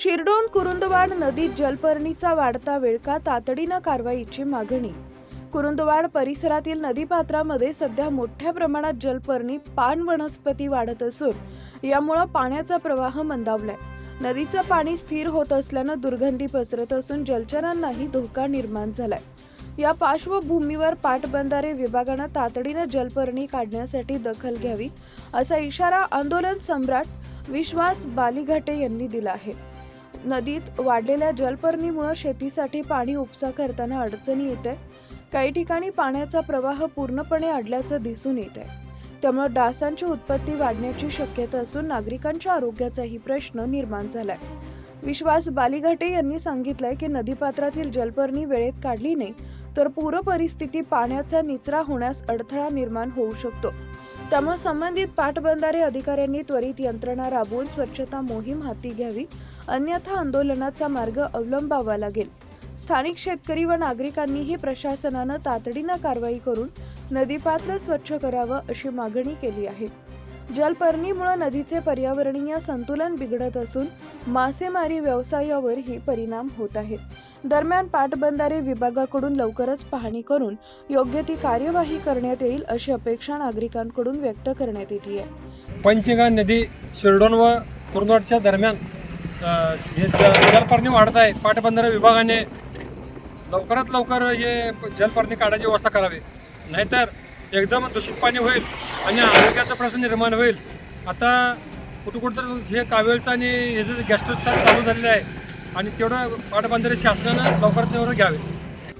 शिरडोन कुरुंदवाड नदीत जलपर्णीचा वाढता विळखा, तातडीनं कारवाईची मागणी। कुरुंदवाड परिसरातील नदीपात्रामध्ये सध्या मोठ्या प्रमाणात जलपर्णी पान वनस्पती वाढत असून यामुळे पाण्याचा प्रवाह मंदावलाय। नदीचं पाणी स्थिर होत असल्यानं दुर्गंधी पसरत असून जलचरांनाही धोका निर्माण झालाय। या पार्श्वभूमीवर पाटबंधारे विभागानं तातडीनं जलपर्णी काढण्यासाठी दखल घ्यावी असा इशारा आंदोलन सम्राट विश्वास बालीघाटे यांनी दिला आहे। नदीत वाढलेल्या जलपर्णीमुळे शेतीसाठी पाणी उपसा करताना अडचणी येते। काही ठिकाणी पाण्याचा प्रवाह पूर्णपणे अडल्याचं दिसून येत आहे। त्यामुळे डासांची उत्पत्ती वाढण्याची शक्यता असून नागरिकांच्या आरोग्याचाही प्रश्न निर्माण झालाय। विश्वास बालीघाटे यांनी सांगितलंय की नदीपात्रातील जलपर्णी वेळेत काढली नाही तर पूर परिस्थिती पाण्याचा निचरा होण्यास अडथळा निर्माण होऊ शकतो। त्यामुळे संबंधित पाटबंधारे अधिकाऱ्यांनी त्वरित यंत्रणा राबवून स्वच्छता मोहीम हाती घ्यावी, अन्यथा आंदोलनाचा मार्ग अवलंबावा लागेल। स्थानिक शेतकरी व नागरिकांनीही प्रशासनानं तातडीनं कारवाई करून नदीपात्र स्वच्छ करावं अशी मागणी केली आहे। जलपर्णीमुळे नदीचे पर्यावरणीय संतुलन बिघडत असून मासेमारी व्यवसायावरही परिणाम होत आहे। दरम्यान पाटबंधारे विभागाकडून लवकरच पाहणी करून योग्य ती कार्यवाही करण्यात येईल अशी अपेक्षा नागरिकांकडून व्यक्त करण्यात येते आहे। पंचगंगा नदी शिरडोन व कुरुंदवाडच्या दरम्यान हे जलपर्णी वाढत आहे। पाटबंधारे विभागाने लवकरात लवकर हे जलपर्णी काढायची व्यवस्था करावी, नाहीतर एकदम दूषित पाणी होईल आणि आरोग्याचा प्रश्न निर्माण होईल। आता कुठं तर हे कावेळचं आणि हे जे गॅस्ट्रोस चालू झालेलं आहे आणि तेवढं पाटबंधारे शासनानं लवकरात लवकर घ्यावे।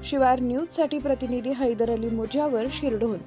शिवार न्यूजसाठी प्रतिनिधी हैदर अली मुजावर, शिरडोन।